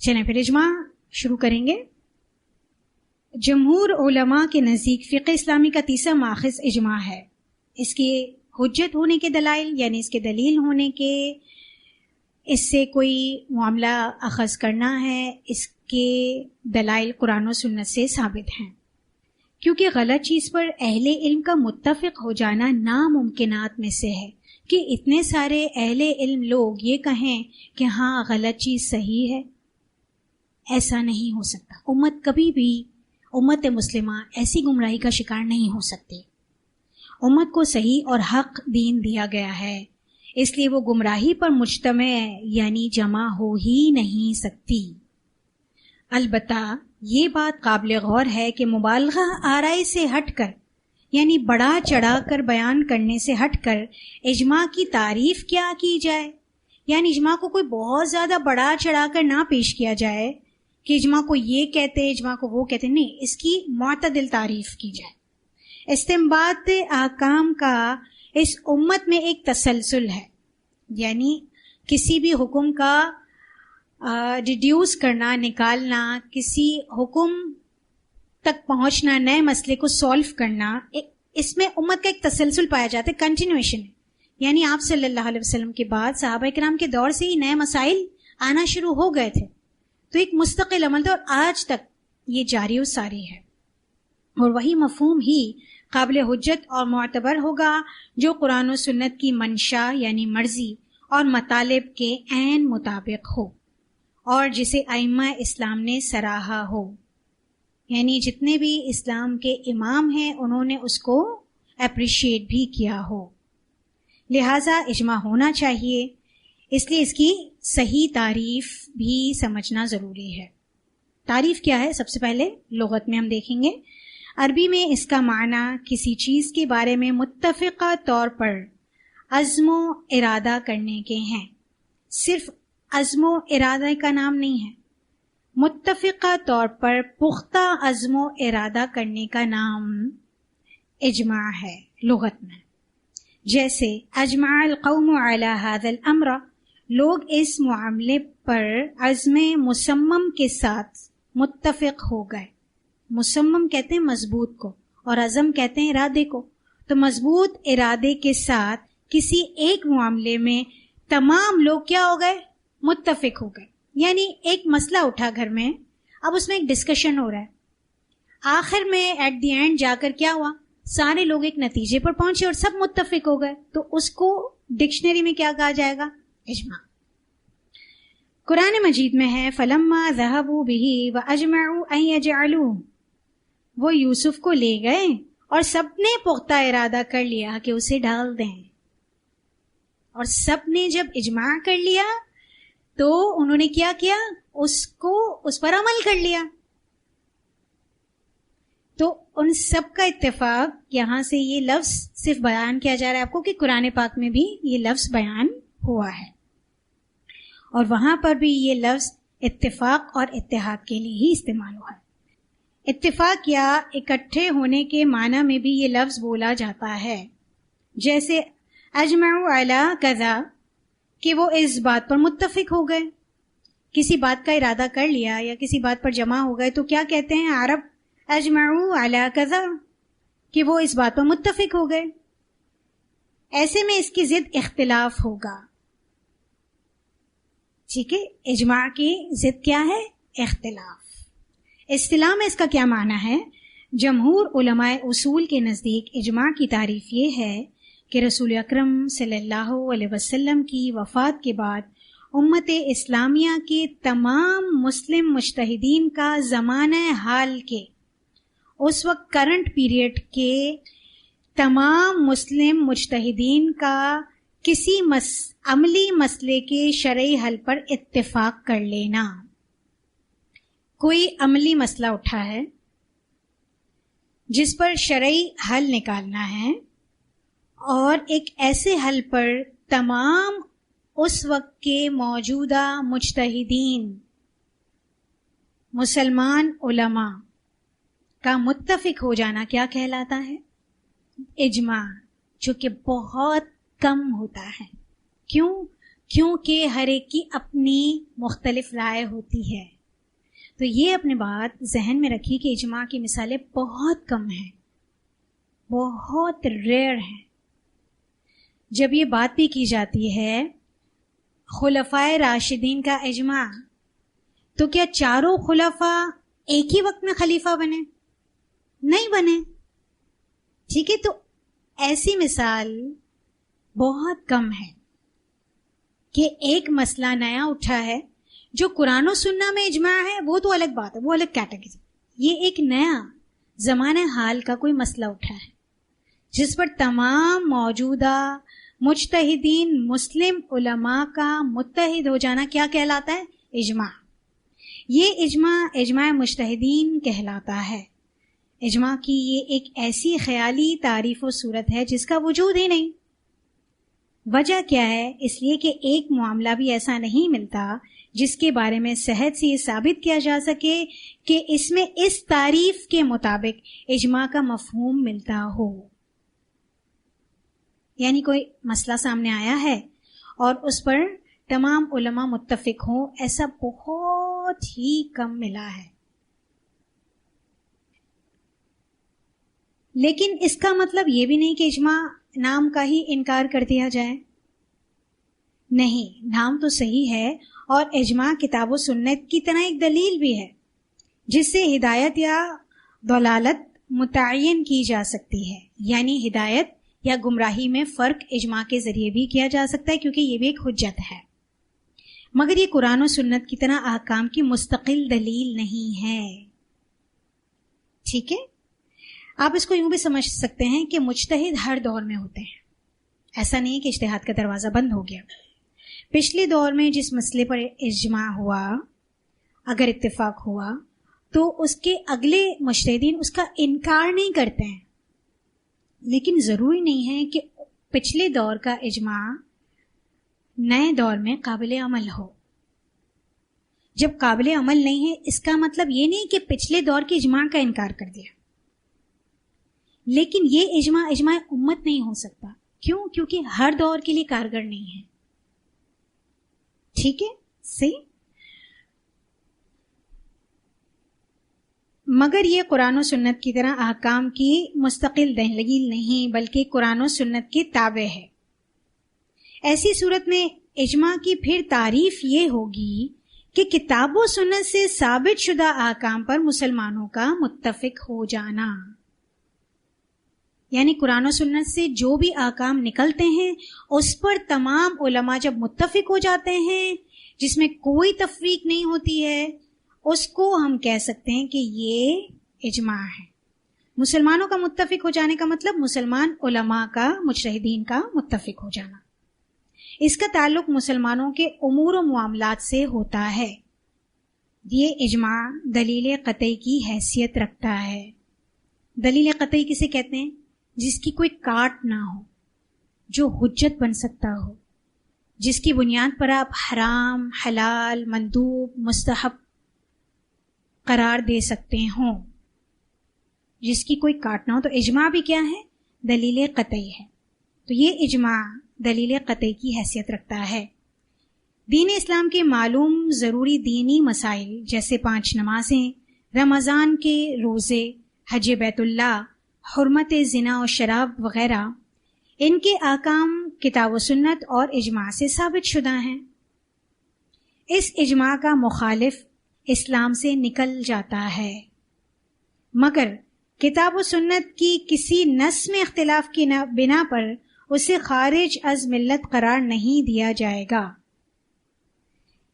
چلیں پھر اجماع شروع کریں گے. جمہور علماء کے نزدیک فقہ اسلامی کا تیسرا ماخذ اجماع ہے. اس کے حجت ہونے کے دلائل یعنی اس کے دلیل ہونے کے، اس سے کوئی معاملہ اخذ کرنا ہے، اس کے دلائل قرآن و سنت سے ثابت ہیں. کیونکہ غلط چیز پر اہل علم کا متفق ہو جانا ناممکنات میں سے ہے کہ اتنے سارے اہل علم لوگ یہ کہیں کہ ہاں غلط چیز صحیح ہے. ایسا نہیں ہو سکتا. کبھی بھی امت مسلمہ ایسی گمراہی کا شکار نہیں ہو سکتی. امت کو صحیح اور حق دین دیا گیا ہے، اس لیے وہ گمراہی پر مجتمع یعنی جمع ہو ہی نہیں سکتی. البتہ یہ بات قابل غور ہے کہ مبالغہ آرائی سے ہٹ کر یعنی بڑا چڑھا کر بیان کرنے سے ہٹ کر اجماع کی تعریف کیا کی جائے. یعنی اجماع کو کوئی بہت زیادہ بڑا چڑھا کر نہ پیش کیا جائے کہ اجماع کو یہ کہتے اجماع کو وہ کہتے، نہیں، اس کی معتدل تعریف کی جائے. استنباط احکام کا اس امت میں ایک تسلسل ہے، یعنی کسی بھی حکم کا ریڈیوس کرنا، نکالنا، کسی حکم تک پہنچنا، نئے مسئلے کو سولو کرنا، اس میں امت کا ایک تسلسل پایا جاتا ہے، کنٹینویشن. یعنی آپ صلی اللہ علیہ وسلم کے بعد صحابہ کرام کے دور سے ہی نئے مسائل آنا شروع ہو گئے تھے، تو ایک مستقل عمل تھا اور آج تک یہ جاری و ساری ہے. اور وہی مفہوم ہی قابل حجت اور معتبر ہوگا جو قرآن و سنت کی منشا یعنی مرضی اور مطالب کے عین مطابق ہو اور جسے ائمہ اسلام نے سراہا ہو. یعنی جتنے بھی اسلام کے امام ہیں انہوں نے اس کو اپریشیٹ بھی کیا ہو. لہٰذا اجماع ہونا چاہیے، اس لیے اس کی صحیح تعریف بھی سمجھنا ضروری ہے. تعریف کیا ہے؟ سب سے پہلے لغت میں ہم دیکھیں گے. عربی میں اس کا معنی کسی چیز کے بارے میں متفقہ طور پر عزم و ارادہ کرنے کے ہیں. صرف عزم و ارادہ کا نام نہیں ہے، متفقہ طور پر پختہ عزم و ارادہ کرنے کا نام اجماع ہے لغت میں. جیسے اجمع القوم علی ھذا الامر، لوگ اس معاملے پر عزم مصمم کے ساتھ متفق ہو گئے. مصمم کہتے ہیں مضبوط کو اور عزم کہتے ہیں ارادے کو. تو مضبوط ارادے کے ساتھ کسی ایک معاملے میں تمام لوگ کیا ہو گئے؟ متفق ہو گئے. یعنی ایک مسئلہ اٹھا گھر میں، اب اس میں ایک ڈسکشن ہو رہا ہے، آخر میں ایٹ دی اینڈ جا کر کیا ہوا؟ سارے لوگ ایک نتیجے پر پہنچے اور سب متفق ہو گئے. تو اس کو ڈکشنری میں کیا کہا جائے گا؟ اجماع. قرآن مجید میں ہے فَلَمَّا ذَهَبُوا بِهِ وَأَجْمَعُوا أَن يَجْعَلُوهُ، وہ یوسف کو لے گئے اور سب نے پختہ ارادہ کر لیا کہ اسے ڈال دیں. اور سب نے جب اجماع کر لیا تو انہوں نے کیا کیا؟ اس پر عمل کر لیا. تو ان سب کا اتفاق، یہاں سے یہ لفظ صرف بیان کیا جا رہا ہے آپ کو کہ قرآن پاک میں بھی یہ لفظ بیان ہوا ہے اور وہاں پر بھی یہ لفظ اتفاق اور اتحاد کے لیے ہی استعمال ہوا ہے. اتفاق یا اکٹھے ہونے کے معنی میں بھی یہ لفظ بولا جاتا ہے. جیسے اجمعوا علی کذا، کہ وہ اس بات پر متفق ہو گئے. کسی بات کا ارادہ کر لیا یا کسی بات پر جمع ہو گئے تو کیا کہتے ہیں عرب؟ اجمعوا علی کذا، کہ وہ اس بات پر متفق ہو گئے. ایسے میں اس کی ضد اختلاف ہوگا. ٹھیک ہے، اجماع کی ضد کیا ہے؟ اختلاف. اصطلاح میں اس کا کیا معنی ہے؟ جمہور علماء اصول کے نزدیک اجماع کی تعریف یہ ہے کہ رسول اکرم صلی اللہ علیہ وسلم کی وفات کے بعد امت اسلامیہ کے تمام مسلم مجتہدین کا زمانہ حال کے، اس وقت کرنٹ پیریڈ کے تمام مسلم مجتہدین کا کسی عملی مسئلے کے شرعی حل پر اتفاق کر لینا. کوئی عملی مسئلہ اٹھا ہے جس پر شرعی حل نکالنا ہے اور ایک ایسے حل پر تمام اس وقت کے موجودہ مجتہدین مسلمان علماء کا متفق ہو جانا کیا کہلاتا ہے؟ اجماع، جو کہ بہت کم ہوتا ہے. کیوں؟ کیونکہ ہر ایک کی اپنی مختلف رائے ہوتی ہے. تو یہ اپنے بات ذہن میں رکھی کہ اجماع کی مثالیں بہت کم ہیں، بہت ریئر ہیں. جب یہ بات بھی کی جاتی ہے خلفائے راشدین کا اجماع، تو کیا چاروں خلفاء ایک ہی وقت میں خلیفہ بنے؟ نہیں بنے. ٹھیک ہے، تو ایسی مثال بہت کم ہے کہ ایک مسئلہ نیا اٹھا ہے. جو قرآن و سنہ میں اجماع ہے وہ تو الگ بات ہے، وہ الگ کیٹیگری. یہ ایک نیا زمانہ حال کا کوئی مسئلہ اٹھا ہے جس پر تمام موجودہ مجتہدین مسلم علماء کا متحد ہو جانا کیا کہلاتا ہے؟ اجماع. یہ اجماع مجتہدین کہلاتا ہے. اجماع کی یہ ایک ایسی خیالی تعریف و صورت ہے جس کا وجود ہی نہیں. وجہ کیا ہے؟ اس لیے کہ ایک معاملہ بھی ایسا نہیں ملتا جس کے بارے میں صحت سے یہ ثابت کیا جا سکے کہ اس میں اس تعریف کے مطابق اجماع کا مفہوم ملتا ہو. یعنی کوئی مسئلہ سامنے آیا ہے اور اس پر تمام علماء متفق ہوں، ایسا بہت ہی کم ملا ہے. لیکن اس کا مطلب یہ بھی نہیں کہ اجماع نام کا ہی انکار کر دیا جائے. نہیں، نام تو صحیح ہے، اور اجماع کتاب و سنت کی طرح ایک دلیل بھی ہے جس سے ہدایت یا ضلالت متعین کی جا سکتی ہے. یعنی ہدایت یا گمراہی میں فرق اجماع کے ذریعے بھی کیا جا سکتا ہے، کیونکہ یہ بھی ایک حجت ہے. مگر یہ قرآن و سنت کی طرح احکام کی مستقل دلیل نہیں ہے. ٹھیک ہے، آپ اس کو یوں بھی سمجھ سکتے ہیں کہ مجتہد ہر دور میں ہوتے ہیں. ایسا نہیں کہ اجتہاد کا دروازہ بند ہو گیا. پچھلے دور میں جس مسئلے پر اجماع ہوا، اگر اتفاق ہوا، تو اس کے اگلے مجتہدین اس کا انکار نہیں کرتے ہیں. لیکن ضروری نہیں ہے کہ پچھلے دور کا اجماع نئے دور میں قابل عمل ہو. جب قابل عمل نہیں ہے اس کا مطلب یہ نہیں کہ پچھلے دور کے اجماع کا انکار کر دیا. لیکن یہ اجماع امت نہیں ہو سکتا. کیوں؟ کیونکہ ہر دور کے لیے کارگر نہیں ہے. ٹھیک ہے، صحیح. مگر یہ قرآن و سنت کی طرح احکام کی مستقل دلیل نہیں، بلکہ قرآن و سنت کے تابع ہے. ایسی صورت میں اجماع کی پھر تعریف یہ ہوگی کہ کتاب و سنت سے ثابت شدہ احکام پر مسلمانوں کا متفق ہو جانا. یعنی قرآن و سنت سے جو بھی احکام نکلتے ہیں اس پر تمام علماء جب متفق ہو جاتے ہیں، جس میں کوئی تفریق نہیں ہوتی ہے، اس کو ہم کہہ سکتے ہیں کہ یہ اجماع ہے. مسلمانوں کا متفق ہو جانے کا مطلب مسلمان علماء کا، مجتہدین کا متفق ہو جانا. اس کا تعلق مسلمانوں کے امور و معاملات سے ہوتا ہے. یہ اجماع دلیل قطعی کی حیثیت رکھتا ہے. دلیل قطعی کسے کہتے ہیں؟ جس کی کوئی کاٹ نہ ہو، جو حجت بن سکتا ہو، جس کی بنیاد پر آپ حرام، حلال، مندوب، مستحب قرار دے سکتے ہوں، جس کی کوئی کاٹ نہ ہو. تو اجماع بھی کیا ہے؟ دلیل قطعی ہے. تو یہ اجماع دلیل قطعی کی حیثیت رکھتا ہے. دین اسلام کے معلوم ضروری دینی مسائل جیسے 5 نمازیں، رمضان کے روزے، حج بیت اللہ، حرمت زنا و شراب وغیرہ، ان کے احکام کتاب و سنت اور اجماع سے ثابت شدہ ہیں. اس اجماع کا مخالف اسلام سے نکل جاتا ہے. مگر کتاب و سنت کی کسی نص میں اختلاف کی بنا پر اسے خارج از ملت قرار نہیں دیا جائے گا.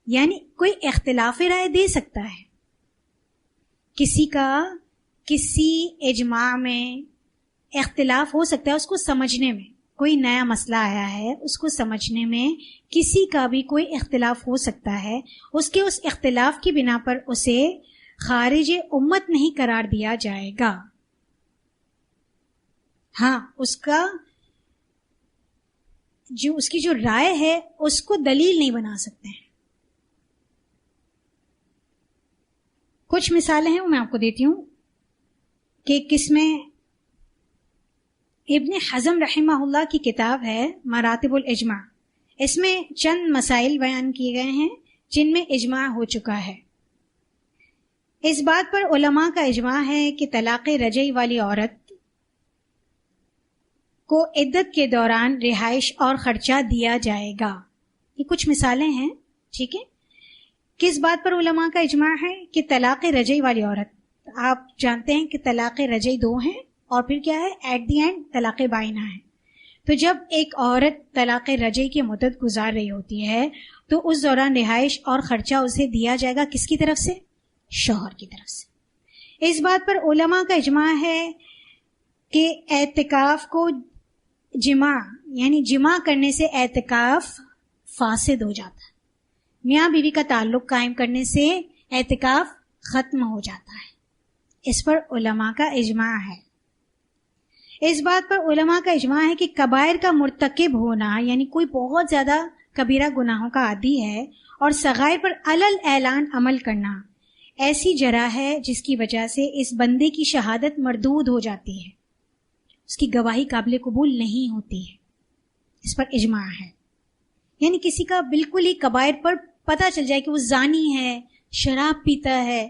یعنی کوئی اختلاف رائے دے سکتا ہے، کسی کا کسی اجماع میں اختلاف ہو سکتا ہے، اس کو سمجھنے میں کوئی نیا مسئلہ آیا ہے، اس کو سمجھنے میں کسی کا بھی کوئی اختلاف ہو سکتا ہے. اس کے اس اختلاف کی بنا پر اسے خارج امت نہیں قرار دیا جائے گا. ہاں، اس کی جو رائے ہے اس کو دلیل نہیں بنا سکتے ہیں. کچھ مثالیں ہیں وہ میں آپ کو دیتی ہوں کہ کس میں. ابن حزم رحمہ اللہ کی کتاب ہے مراتب الاجماع. اس میں چند مسائل بیان کیے گئے ہیں جن میں اجماع ہو چکا ہے۔ اس بات پر علماء کا اجماع ہے کہ طلاق رجعی والی عورت کو عدت کے دوران رہائش اور خرچہ دیا جائے گا۔ یہ کچھ مثالیں ہیں، ٹھیک ہے۔ کس بات پر علماء کا اجماع ہے؟ کہ طلاق رجعی والی عورت، آپ جانتے ہیں کہ طلاق رجعی 2 ہیں اور پھر کیا ہے، ایٹ دی اینڈ طلاق بائنہ ہے۔ تو جب ایک عورت طلاق رجعی کی مدت گزار رہی ہوتی ہے تو اس دوران رہائش اور خرچہ اسے دیا جائے گا کس کی طرف سے؟ شوہر کی طرف سے۔ اس بات پر علماء کا اجماع ہے کہ اعتکاف کو جمع کرنے سے اعتکاف فاسد ہو جاتا ہے، میاں بیوی کا تعلق قائم کرنے سے اعتکاف ختم ہو جاتا ہے۔ اس پر علماء کا اجماع ہے۔ اس بات پر علماء کا اجماع ہے کہ کبائر کا مرتکب ہونا، یعنی کوئی بہت زیادہ کبیرہ گناہوں کا عادی ہے اور صغائر پر علل اعلان عمل کرنا ایسی جرح ہے جس کی وجہ سے اس بندے کی شہادت مردود ہو جاتی ہے، اس کی گواہی قابل قبول نہیں ہوتی ہے۔ اس پر اجماع ہے، یعنی کسی کا بالکل ہی کبائر پر پتہ چل جائے کہ وہ زانی ہے، شراب پیتا ہے،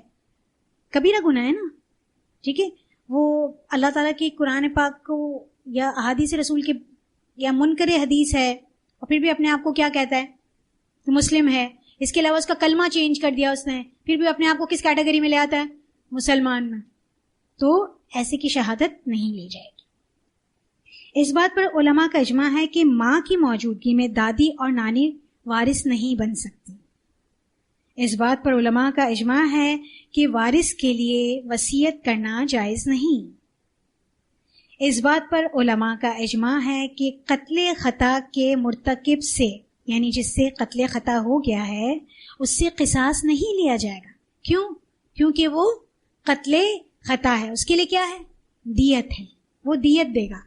کبیرہ گناہ ہے نا، ٹھیک ہے، وہ اللہ تعالیٰ کی قرآن پاک کو یا احادیث رسول کے یا منکر حدیث ہے اور پھر بھی اپنے آپ کو کیا کہتا ہے کہ مسلم ہے، اس کے علاوہ اس کا کلمہ چینج کر دیا اس نے، پھر بھی اپنے آپ کو کس کیٹیگری میں لے آتا ہے؟ مسلمان میں، تو ایسے کی شہادت نہیں لی جائے گی۔ اس بات پر علماء کا اجماع ہے کہ ماں کی موجودگی میں دادی اور نانی وارث نہیں بن سکتی۔ اس بات پر علماء کا اجماع ہے کہ وارث کے لیے وصیت کرنا جائز نہیں۔ اس بات پر علماء کا اجماع ہے کہ قتل خطا کے مرتکب سے، یعنی جس سے قتل خطا ہو گیا ہے، اس سے قصاص نہیں لیا جائے گا۔ کیوں؟ کیونکہ وہ قتل خطا ہے، اس کے لیے کیا ہے؟ دیت ہے، وہ دیت دے گا،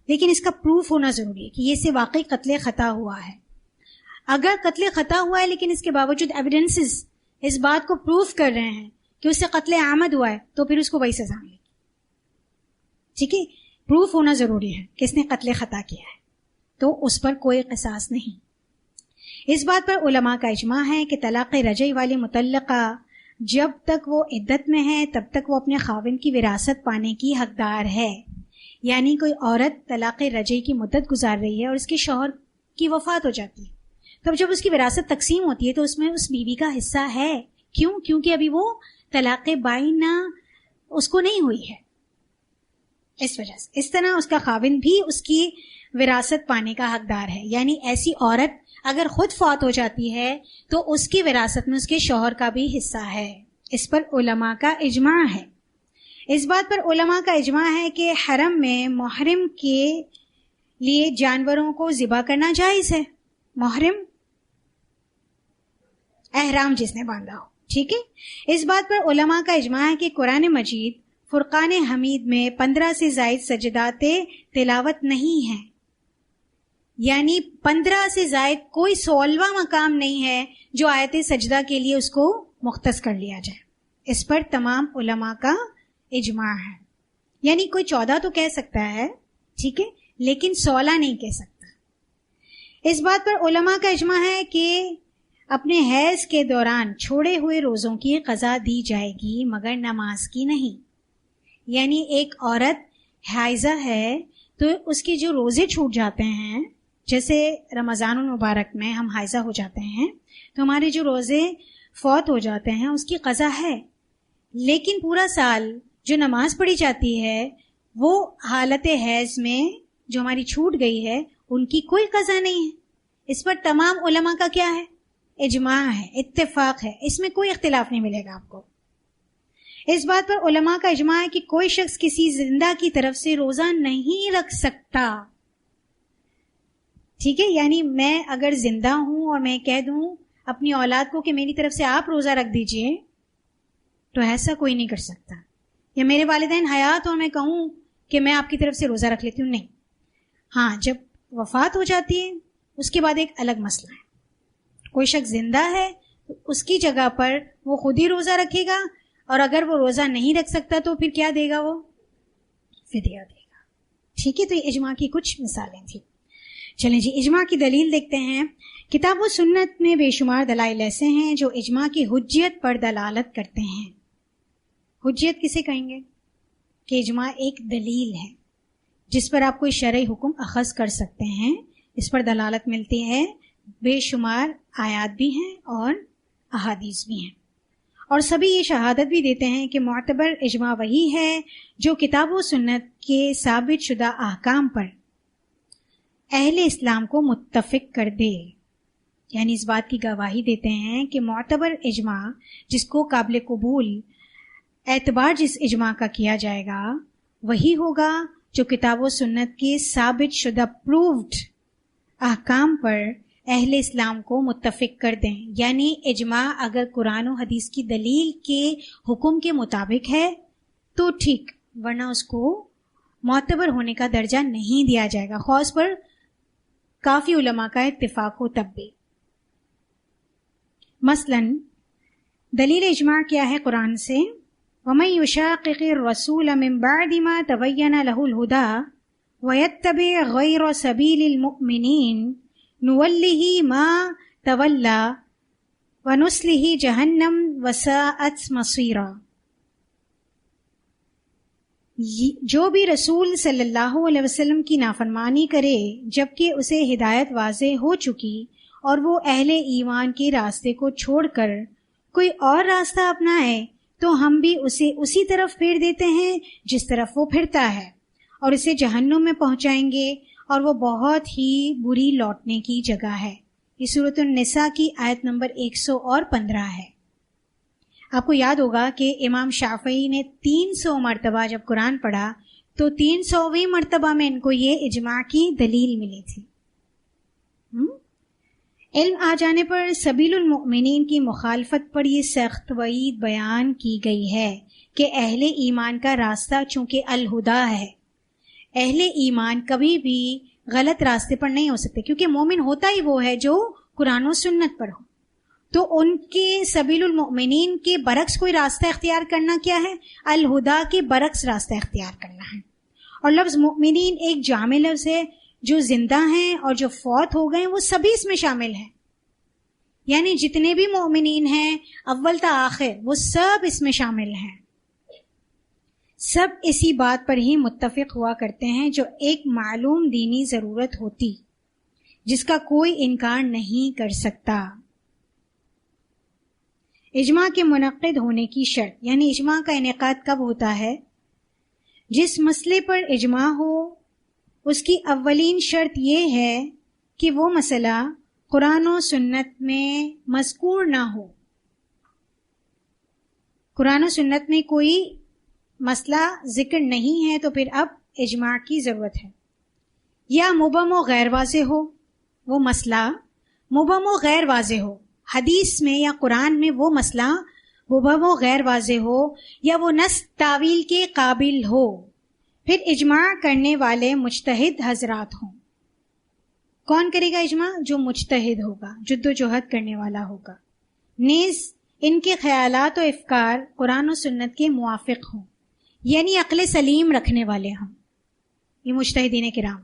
لیکن اس کا پروف ہونا ضروری ہے کہ یہ سے واقعی قتل خطا ہوا ہے۔ اگر قتل خطا ہوا ہے لیکن اس کے باوجود ایویڈنسز اس بات کو پروف کر رہے ہیں کہ اس سے قتل عامد ہوا ہے، تو پھر اس کو وہی سزا ملے گی، ٹھیک ہے، پروف ہونا ضروری ہے کہ اس نے قتل خطا کیا ہے، تو اس پر کوئی قصاص نہیں۔ اس بات پر علماء کا اجماع ہے کہ طلاق رجعی والی مطلقہ جب تک وہ عدت میں ہے تب تک وہ اپنے خاوند کی وراثت پانے کی حقدار ہے۔ یعنی کوئی عورت طلاق رجعی کی مدت گزار رہی ہے اور اس کے شوہر کی وفات ہو جاتی ہے، تب جب اس کی وراثت تقسیم ہوتی ہے تو اس میں اس بیوی کا حصہ ہے۔ کیوں؟ کیونکہ ابھی وہ طلاق بائنہ اس کو نہیں ہوئی ہے، اس وجہ سے۔ اس طرح اس کا خاوند بھی اس کی وراثت پانے کا حقدار ہے، یعنی ایسی عورت اگر خود فوت ہو جاتی ہے تو اس کی وراثت میں اس کے شوہر کا بھی حصہ ہے۔ اس پر علماء کا اجماع ہے۔ اس بات پر علماء کا اجماع ہے کہ حرم میں محرم کے لیے جانوروں کو ذبح کرنا جائز ہے۔ محرم احرام جس نے باندھا ہو، ٹھیک ہے۔ اس بات پر علماء کا اجماع ہے کہ قرآن مجید فرقان حمید میں 15 سے زائد سجدات تلاوت نہیں ہیں، یعنی 15 سے زائد کوئی 16واں مقام نہیں ہے جو آیت سجدہ کے لیے اس کو مختص کر لیا جائے۔ اس پر تمام علماء کا اجماع ہے، یعنی کوئی 14 تو کہہ سکتا ہے، ٹھیک ہے، لیکن 16 نہیں کہہ سکتا۔ اس بات پر علماء کا اجماع ہے کہ اپنے حیض کے دوران چھوڑے ہوئے روزوں کی قضا دی جائے گی مگر نماز کی نہیں۔ یعنی ایک عورت حائضہ ہے تو اس کے جو روزے چھوٹ جاتے ہیں، جیسے رمضان المبارک میں ہم حائضہ ہو جاتے ہیں تو ہمارے جو روزے فوت ہو جاتے ہیں اس کی قضا ہے، لیکن پورا سال جو نماز پڑھی جاتی ہے وہ حالت حیض میں جو ہماری چھوٹ گئی ہے ان کی کوئی قضا نہیں ہے۔ اس پر تمام علماء کا کیا ہے؟ اجماع ہے، اتفاق ہے، اس میں کوئی اختلاف نہیں ملے گا آپ کو۔ اس بات پر علماء کا اجماع ہے کہ کوئی شخص کسی زندہ کی طرف سے روزہ نہیں رکھ سکتا، ٹھیک ہے، یعنی میں اگر زندہ ہوں اور میں کہہ دوں اپنی اولاد کو کہ میری طرف سے آپ روزہ رکھ دیجئے تو ایسا کوئی نہیں کر سکتا، یا میرے والدین حیات اور میں کہوں کہ میں آپ کی طرف سے روزہ رکھ لیتی ہوں، نہیں۔ ہاں، جب وفات ہو جاتی ہے اس کے بعد ایک الگ مسئلہ ہے، کوئی شخص زندہ ہے تو اس کی جگہ پر وہ خود ہی روزہ رکھے گا، اور اگر وہ روزہ نہیں رکھ سکتا تو پھر کیا دے گا؟ وہ فدیہ دے گا، ٹھیک ہے۔ تو یہ اجماع کی کچھ مثالیں تھیں۔ چلیں جی اجماع کی دلیل دیکھتے ہیں. کتاب و سنت میں بے شمار دلائل ایسے ہیں جو اجماع کی حجیت پر دلالت کرتے ہیں. حجیت کسے کہیں گے؟ کہ اجماع ایک دلیل ہے جس پر آپ کوئی شرعی حکم اخذ کر سکتے ہیں. اس پر دلالت ملتی ہے. بے شمار آیات بھی ہیں اور احادیث بھی ہیں، اور سبھی یہ شہادت بھی دیتے ہیں کہ معتبر اجماع وہی ہے جو کتاب و سنت کے ثابت شدہ احکام پر اہل اسلام کو متفق کر دے. یعنی اس بات کی گواہی دیتے ہیں کہ معتبر اجماع جس کو قابل قبول اعتبار جس اجماع کا کیا جائے گا وہی ہوگا جو کتاب و سنت کے ثابت شدہ پروفڈ احکام پر اہل اسلام کو متفق کر دیں. یعنی اجماع اگر قرآن و حدیث کی دلیل کے حکم کے مطابق ہے تو ٹھیک، ورنہ اس کو معتبر ہونے کا درجہ نہیں دیا جائے گا، خاص پر کافی علماء کا اتفاق ہو تب بھی. مثلا دلیل اجماع کیا ہے قرآن سے؟ وَمَن يُشَاقِقِ الرَّسُولَ مِن بَعْدِ مَا تَبَيَّنَ لَهُ الْهُدَى وَيَتَّبِعْ غَيْرَ سَبِيلِ الْمُؤْمِنِينَ نُوَلِّهِ مَا تَوَلَّى وَنُصْلِهِ جَهَنَّمَ وَسَاءَتْ مَصِيرًا. جو بھی رسول صلی اللہ علیہ وسلم کی نافرمانی کرے جبکہ اسے ہدایت واضح ہو چکی اور وہ اہل ایمان کے راستے کو چھوڑ کر کوئی اور راستہ اپنائے تو ہم بھی اسے اسی طرف پھیر دیتے ہیں جس طرف وہ پھرتا ہے، اور اسے جہنم میں پہنچائیں گے اور وہ بہت ہی بری لوٹنے کی جگہ ہے. یہ سورۃ النساء کی آیت نمبر 115 ہے. آپ کو یاد ہوگا کہ امام شافعی نے 300 مرتبہ جب قرآن پڑھا تو 300ویں مرتبہ میں ان کو یہ اجماع کی دلیل ملی تھی. علم آ جانے پر سبیل المؤمنین کی مخالفت پر یہ سخت وعید بیان کی گئی ہے کہ اہل ایمان کا راستہ چونکہ الہدا ہے، اہل ایمان کبھی بھی غلط راستے پر نہیں ہو سکتے، کیونکہ مومن ہوتا ہی وہ ہے جو قرآن و سنت پر ہو. تو ان کے سبیل المؤمنین کے برعکس کوئی راستہ اختیار کرنا کیا ہے؟ الہدا کے برعکس راستہ اختیار کرنا ہے. اور لفظ مؤمنین ایک جامع لفظ ہے، جو زندہ ہیں اور جو فوت ہو گئے ہیں وہ سبھی اس میں شامل ہیں. یعنی جتنے بھی مؤمنین ہیں اول تا آخر وہ سب اس میں شامل ہیں. سب اسی بات پر ہی متفق ہوا کرتے ہیں جو ایک معلوم دینی ضرورت ہوتی جس کا کوئی انکار نہیں کر سکتا. اجماع کے منعقد ہونے کی شرط، یعنی اجماع کا انعقاد کب ہوتا ہے؟ جس مسئلے پر اجماع ہو اس کی اولین شرط یہ ہے کہ وہ مسئلہ قرآن و سنت میں مذکور نہ ہو. قرآن و سنت میں کوئی مسئلہ ذکر نہیں ہے تو پھر اب اجماع کی ضرورت ہے. یا مبہم و غیر واضح ہو، وہ مسئلہ مبہم و غیر واضح ہو، حدیث میں یا قرآن میں وہ مسئلہ مبہم و غیر واضح ہو، یا وہ نص تعویل کے قابل ہو. پھر اجماع کرنے والے مجتہد حضرات ہوں. کون کرے گا اجماع؟ جو مجتہد ہوگا، جد و جہد کرنے والا ہوگا، نیز ان کے خیالات و افکار قرآن و سنت کے موافق ہوں، یعنی عقل سلیم رکھنے والے ہوں. یہ مجتہدین کرام،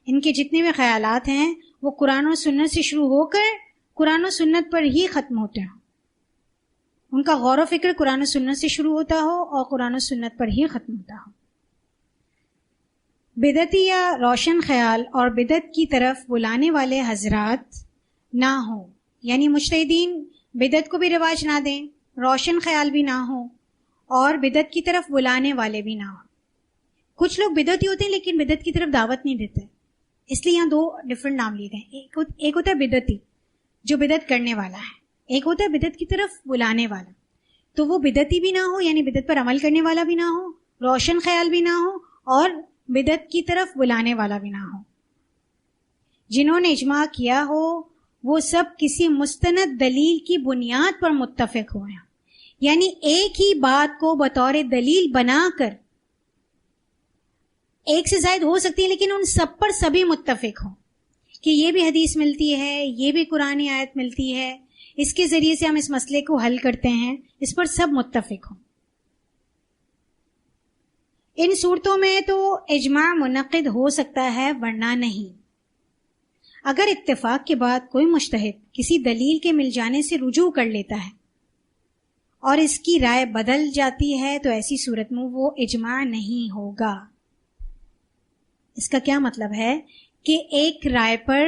ان کے جتنے بھی خیالات ہیں وہ قرآن و سنت سے شروع ہو کر قرآن و سنت پر ہی ختم ہوتے ہوں. ان کا غور و فکر قرآن و سنت سے شروع ہوتا ہو اور قرآن و سنت پر ہی ختم ہوتا ہو. بدعتی یا روشن خیال اور بدعت کی طرف بلانے والے حضرات نہ ہوں، یعنی مجتہدین بدعت کو بھی رواج نہ دیں، روشن خیال بھی نہ ہوں اور بدعت کی طرف بلانے والے بھی نہ ہوں. کچھ لوگ بدعتی ہوتے ہیں لیکن بدعت کی طرف دعوت نہیں دیتے، اس لیے یہاں دو ڈفرنٹ نام لیے گئے. ایک ہوتا ہے بدعتی جو بدعت کرنے والا ہے، ایک ہوتا ہے بدعت کی طرف بلانے والا. تو وہ بدعتی بھی نہ ہو، یعنی بدعت پر عمل کرنے والا بھی نہ ہو، روشن خیال بھی نہ ہو اور بدعت کی طرف بلانے والا بھی نہ ہو. جنہوں نے اجماع کیا ہو وہ سب کسی مستند دلیل کی بنیاد پر متفق ہوئے ہیں، یعنی ایک ہی بات کو بطور دلیل بنا کر، ایک سے زائد ہو سکتی ہے لیکن ان سب پر سبھی متفق ہوں کہ یہ بھی حدیث ملتی ہے، یہ بھی قرآن آیت ملتی ہے، اس کے ذریعے سے ہم اس مسئلے کو حل کرتے ہیں، اس پر سب متفق ہوں. ان صورتوں میں تو اجماع منعقد ہو سکتا ہے ورنہ نہیں. اگر اتفاق کے بعد کوئی مجتہد کسی دلیل کے مل جانے سے رجوع کر لیتا ہے اور اس کی رائے بدل جاتی ہے تو ایسی صورت میں وہ اجماع نہیں ہوگا. اس کا کیا مطلب ہے کہ ایک رائے پر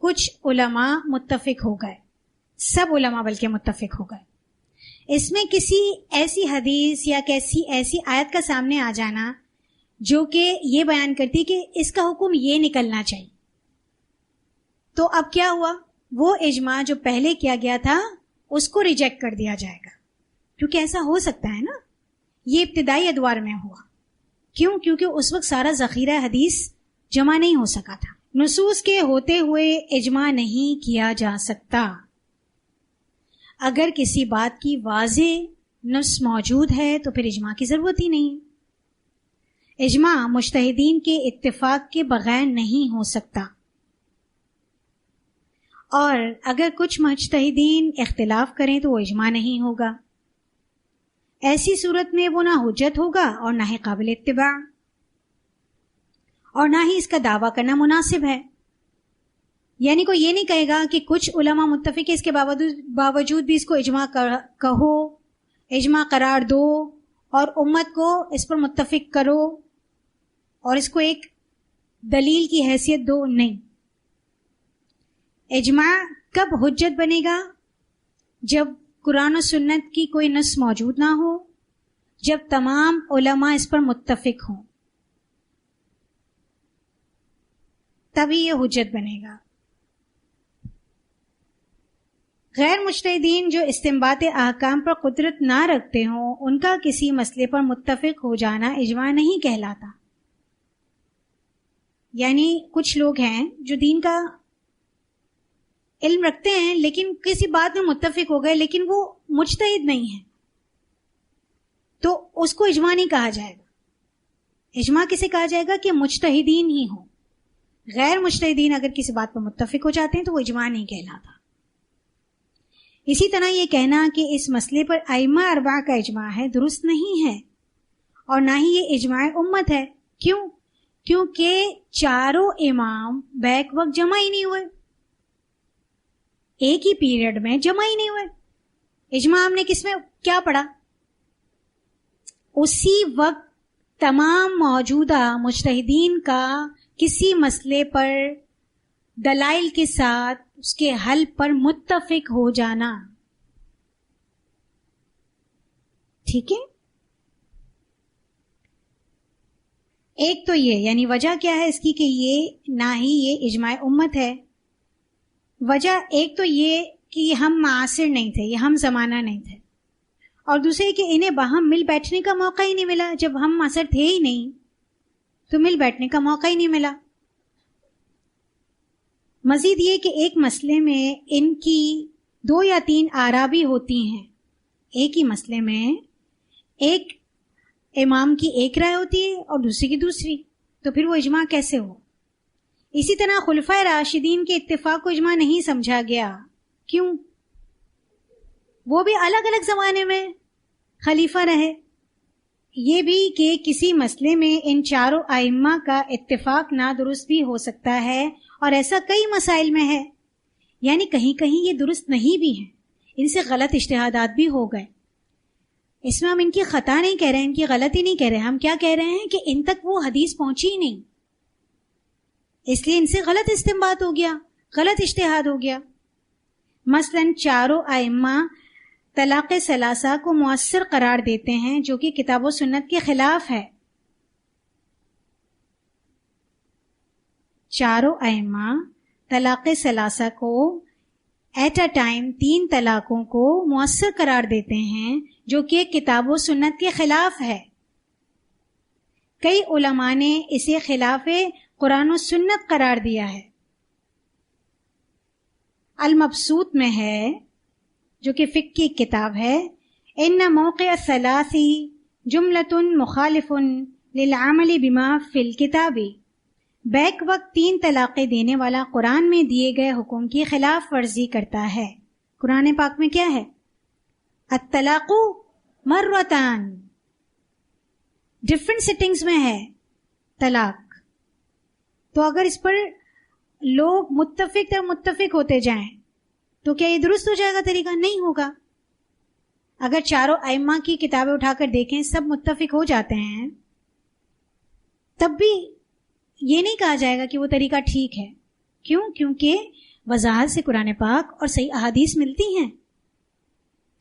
کچھ علماء متفق ہو گئے، سب علماء بلکہ متفق ہو گئے، اس میں کسی ایسی حدیث یا کیسی ایسی آیت کا سامنے آ جانا جو کہ یہ بیان کرتی کہ اس کا حکم یہ نکلنا چاہیے، تو اب کیا ہوا؟ وہ اجماع جو پہلے کیا گیا تھا اس کو ریجیکٹ کر دیا جائے گا، کیونکہ ایسا ہو سکتا ہے نا. یہ ابتدائی ادوار میں ہوا. کیوں؟ کیونکہ اس وقت سارا ذخیرہ حدیث جمع نہیں ہو سکا تھا. نصوص کے ہوتے ہوئے اجماع نہیں کیا جا سکتا. اگر کسی بات کی واضح نص موجود ہے تو پھر اجماع کی ضرورت ہی نہیں. اجماع مجتہدین کے اتفاق کے بغیر نہیں ہو سکتا، اور اگر کچھ مجتہدین اختلاف کریں تو وہ اجماع نہیں ہوگا. ایسی صورت میں وہ نہ حجت ہوگا اور نہ ہی قابل اتباع، اور نہ ہی اس کا دعویٰ کرنا مناسب ہے. یعنی کوئی یہ نہیں کہے گا کہ کچھ علماء متفق ہے، اس کے باوجود بھی اس کو اجماع کہو، اجماع قرار دو اور امت کو اس پر متفق کرو اور اس کو ایک دلیل کی حیثیت دو. نہیں. اجماع کب حجت بنے گا؟ جب قرآن و سنت کی کوئی نص موجود نہ ہو، جب تمام علماء اس پر متفق ہوں، تبھی یہ حجت بنے گا. غیر مجتہدین جو استنباط احکام پر قدرت نہ رکھتے ہوں، ان کا کسی مسئلے پر متفق ہو جانا اجماع نہیں کہلاتا. یعنی کچھ لوگ ہیں جو دین کا علم رکھتے ہیں لیکن کسی بات میں متفق ہو گئے لیکن وہ مجتہد نہیں ہیں، تو اس کو اجماع نہیں کہا جائے گا. اجماع کسے کہا جائے گا؟ کہ مجتہدین ہی ہوں. غیر مجتہدین اگر کسی بات پر متفق ہو جاتے ہیں تو وہ اجماع نہیں کہلاتا. اسی طرح یہ کہنا کہ اس مسئلے پر ائمہ اربعہ کا اجماع ہے درست نہیں ہے، اور نہ ہی یہ اجماع امت ہے. کیوں؟ کیونکہ چاروں امام بیک وقت جمع ہی نہیں ہوئے، ایک ہی پیریڈ میں جمع ہی نہیں ہوئے. اجماع ہم نے کس میں کیا پڑھا؟ اسی وقت تمام موجودہ مجتہدین کا کسی مسئلے پر دلائل کے ساتھ اس کے حل پر متفق ہو جانا. ٹھیک ہے؟ ایک تو یہ، یعنی وجہ کیا ہے اس کی کہ یہ نہ ہی یہ اجماع امت ہے. وجہ ایک تو یہ کہ یہ ہم معاصر نہیں تھے، یہ ہم زمانہ نہیں تھے، اور دوسرے کہ انہیں باہم مل بیٹھنے کا موقع ہی نہیں ملا. جب ہم معاصر تھے ہی نہیں تو مل بیٹھنے کا موقع ہی نہیں ملا. مزید یہ کہ ایک مسئلے میں ان کی 2 یا 3 آراء بھی ہوتی ہیں. ایک ہی مسئلے میں ایک امام کی ایک رائے ہوتی ہے اور دوسری کی دوسری، تو پھر وہ اجماع کیسے ہو؟ اسی طرح خلفائے راشدین کے اتفاق کو اجماع نہیں سمجھا گیا. کیوں؟ وہ بھی الگ الگ زمانے میں خلیفہ رہے. یہ بھی کہ کسی مسئلے میں ان چاروں ائمہ کا اتفاق نادرست بھی ہو سکتا ہے، اور ایسا کئی مسائل میں ہے. یعنی کہیں کہیں یہ درست نہیں بھی ہیں، ان سے غلط اجتہادات بھی ہو گئے. اس میں ہم ان کی خطا نہیں کہہ رہے ہیں، ان کی غلطی نہیں کہہ رہے ہیں. ہم کیا کہہ رہے ہیں کہ ان تک وہ حدیث پہنچی ہی نہیں، اس لیے ان سے غلط استنباط ہو گیا، غلط اجتہاد ہو گیا. مثلا چاروں ائمہ طلاق ثلاثہ کو مؤثر قرار دیتے ہیں، جو کہ کتاب و سنت کے خلاف ہے. چاروں ائمہ طلاق ثلاثہ کو ایٹ اے ٹائم 3 طلاقوں کو مؤثر قرار دیتے ہیں، جو کہ کتاب و سنت کے خلاف ہے. کئی علماء نے اسے خلاف قرآن و سنت قرار دیا ہے. المبسوط میں ہے، جو کہ فقہ کی کتاب ہے، ان موقع الثلاث جملۃ مخالف للعمل بما فی الکتاب. بیک وقت 3 طلاقیں دینے والا قرآن میں دیے گئے حکم کی خلاف ورزی کرتا ہے. قرآن پاک میں کیا ہے؟ الطلاق مرتان، ڈفرنٹ سیٹنگز میں ہے طلاق. تو اگر اس پر لوگ متفق ہوتے جائیں تو کیا یہ درست ہو جائے گا طریقہ؟ نہیں ہوگا. اگر چاروں ائمہ کی کتابیں اٹھا کر دیکھیں سب متفق ہو جاتے ہیں تب بھی یہ نہیں کہا جائے گا کہ وہ طریقہ ٹھیک ہے. کیوں؟ کیونکہ وضاحت سے قرآن پاک اور صحیح احادیث ملتی ہیں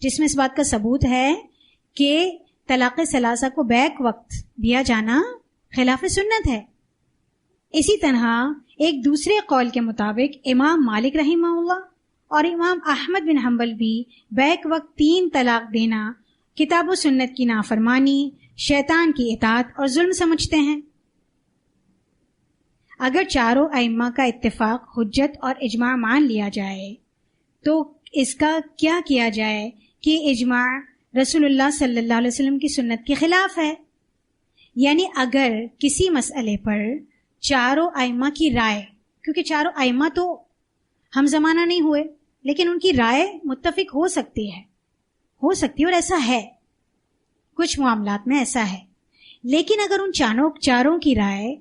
جس میں اس بات کا ثبوت ہے کہ طلاق ثلاثہ کو بیک وقت دیا جانا خلاف سنت ہے. اسی طرح ایک دوسرے قول کے مطابق امام مالک رحمہ اللہ اور امام احمد بن حنبل بھی بیک وقت 3 طلاق دینا کتاب و سنت کی نافرمانی، شیطان کی اطاعت اور ظلم سمجھتے ہیں. اگر چاروں ائمہ کا اتفاق حجت اور اجماع مان لیا جائے تو اس کا کیا کیا جائے کہ اجماع رسول اللہ صلی اللہ علیہ وسلم کی سنت کے خلاف ہے. یعنی اگر کسی مسئلے پر چاروں ائمہ کی رائے، کیونکہ چاروں ائمہ تو ہم زمانہ نہیں ہوئے لیکن ان کی رائے متفق ہو سکتی ہے اور ایسا ہے، کچھ معاملات میں ایسا ہے. لیکن اگر ان چاروں کی رائے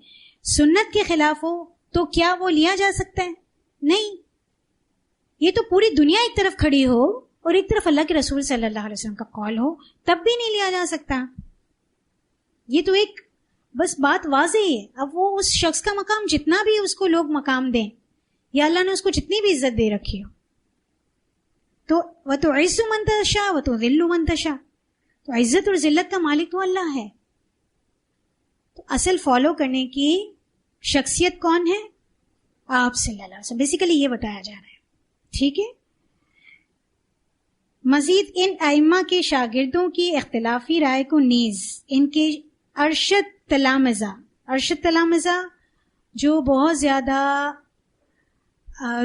سنت کے خلاف ہو تو کیا وہ لیا جا سکتا ہے؟ نہیں. یہ تو پوری دنیا ایک طرف کھڑی ہو اور ایک طرف اللہ کے رسول صلی اللہ علیہ وسلم کا قول ہو تب بھی نہیں لیا جا سکتا. یہ تو ایک بس بات واضح ہے. اب وہ اس شخص کا مقام جتنا بھی اس کو لوگ مقام دیں یا اللہ نے اس کو جتنی بھی عزت دے رکھی ہو، تو وَتُعِزُّ مَن تَشَاءُ وَتُذِلُّ مَن تَشَاءُ، تو عزت اور ذلت کا مالک تو اللہ ہے. تو اصل فالو کرنے کی شخصیت کون ہے؟ آپ صلی اللہ علیہ وسلم. بیسیکلی یہ بتایا جا رہا ہے. ٹھیک ہے. مزید ان ائمہ کے شاگردوں کی اختلافی رائے کو نیز ان کے ارشد تلامذہ جو بہت زیادہ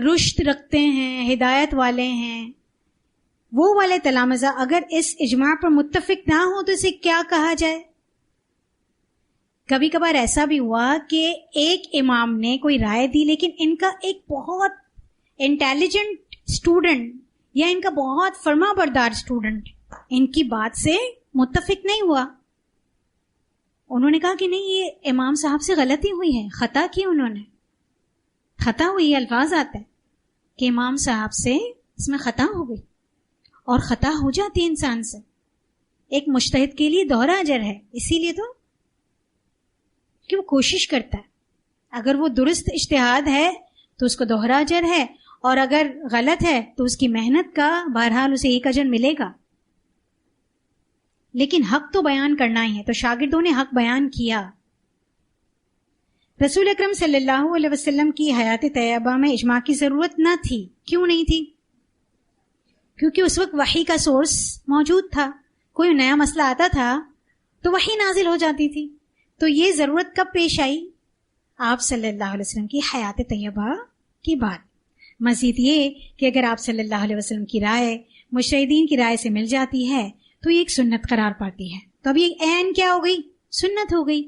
رشد رکھتے ہیں، ہدایت والے ہیں، وہ والے تلامذہ اگر اس اجماع پر متفق نہ ہو تو اسے کیا کہا جائے؟ کبھی کبھار ایسا بھی ہوا کہ ایک امام نے کوئی رائے دی لیکن ان کا ایک بہت انٹیلیجنٹ اسٹوڈنٹ یا ان کا بہت فرما بردار اسٹوڈنٹ ان کی بات سے متفق نہیں ہوا. انہوں نے کہا کہ نہیں، یہ امام صاحب سے غلطی ہوئی ہے، خطا کی، انہوں نے خطا ہوئی. الفاظ آتا ہے کہ امام صاحب سے اس میں خطا ہو گئی، اور خطا ہو جاتی ہے انسان سے. ایک مجتہد کے لیے دوہرا اجر ہے، اسی لیے تو کہ وہ کوشش کرتا ہے. اگر وہ درست اجتہاد ہے تو اس کو دوہرا اجر ہے، اور اگر غلط ہے تو اس کی محنت کا بہرحال اسے ایک اجر ملے گا. لیکن حق تو بیان کرنا ہی ہے، تو شاگردوں نے حق بیان کیا. رسول اکرم صلی اللہ علیہ وسلم کی حیات طیبہ میں اجماع کی ضرورت نہ تھی. کیوں نہیں تھی؟ کیونکہ اس وقت وحی کا سورس موجود تھا. کوئی نیا مسئلہ آتا تھا تو وحی نازل ہو جاتی تھی. تو یہ ضرورت کب پیش آئی؟ آپ صلی اللہ علیہ وسلم کی حیات طیبہ کی بات. مزید یہ کہ اگر آپ صلی اللہ علیہ وسلم کی رائے مجتہدین کی رائے سے مل جاتی ہے تو یہ ایک سنت قرار پاتی ہے. تو اب یہ عین کیا ہو گئی؟ سنت ہو گئی.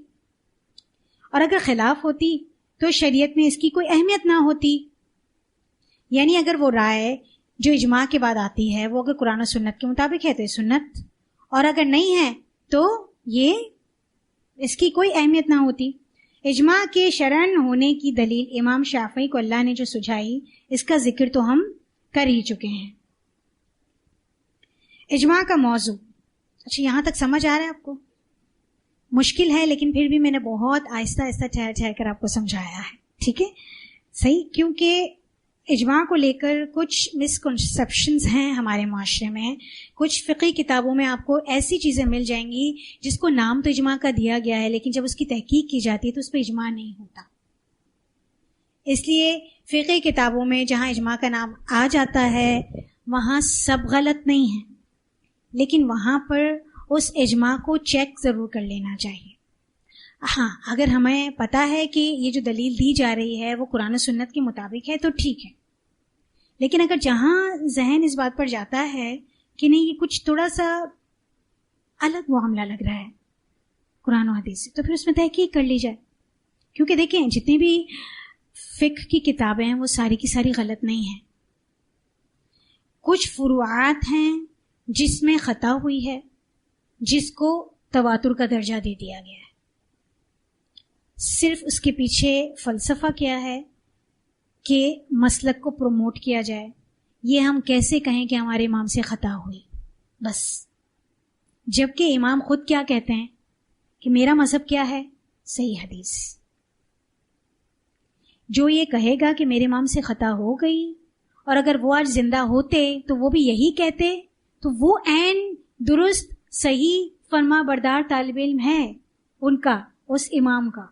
اور اگر خلاف ہوتی تو شریعت میں اس کی کوئی اہمیت نہ ہوتی. یعنی اگر وہ رائے جو اجماع کے بعد آتی ہے وہ اگر قرآن و سنت کے مطابق ہے تو یہ سنت، اور اگر نہیں ہے تو یہ اس کی کوئی اہمیت نہ ہوتی. اجماع کے شرعن ہونے کی دلیل امام شافعی کو اللہ نے جو سجھائی اس کا ذکر تو ہم کر ہی چکے ہیں. اجماع کا موضوع، اچھا یہاں تک سمجھ آ رہا ہے آپ کو؟ مشکل ہے لیکن پھر بھی میں نے بہت آہستہ آہستہ ٹھہر کر آپ کو سمجھایا ہے. ٹھیک ہے صحیح، کیونکہ اجماع کو لے کر کچھ مسکنسیپشنز ہیں ہمارے معاشرے میں. کچھ فقہی کتابوں میں آپ کو ایسی چیزیں مل جائیں گی جس کو نام تو اجماع کا دیا گیا ہے لیکن جب اس کی تحقیق کی جاتی ہے تو اس پہ اجماع نہیں ہوتا. اس لیے فقہی کتابوں میں جہاں اجماع کا نام آ جاتا ہے وہاں سب غلط نہیں ہے، لیکن وہاں پر اس اجماع کو چیک ضرور کر لینا چاہیے. ہاں اگر ہمیں پتہ ہے کہ یہ جو دلیل دی جا رہی ہے وہ قرآن و سنت کے مطابق ہے تو ٹھیک ہے. لیکن اگر جہاں ذہن اس بات پر جاتا ہے کہ نہیں یہ کچھ تھوڑا سا الگ معاملہ لگ رہا ہے قرآن و حدیث سے، تو پھر اس میں تحقیق کر لی جائے. کیونکہ دیکھیں جتنی بھی فقہ کی کتابیں ہیں وہ ساری کی ساری غلط نہیں ہیں. کچھ فروعات ہیں جس میں خطا ہوئی ہے جس کو تواتر کا درجہ دے دیا گیا ہے. صرف اس کے پیچھے فلسفہ کیا ہے کہ مسلک کو پروموٹ کیا جائے، یہ ہم کیسے کہیں کہ ہمارے امام سے خطا ہوئی؟ بس جبکہ امام خود کیا کہتے ہیں کہ میرا مذہب کیا ہے؟ صحیح حدیث. جو یہ کہے گا کہ میرے امام سے خطا ہو گئی، اور اگر وہ آج زندہ ہوتے تو وہ بھی یہی کہتے، تو وہ عین درست صحیح فرما بردار طالب علم ہے ان کا، اس امام کا.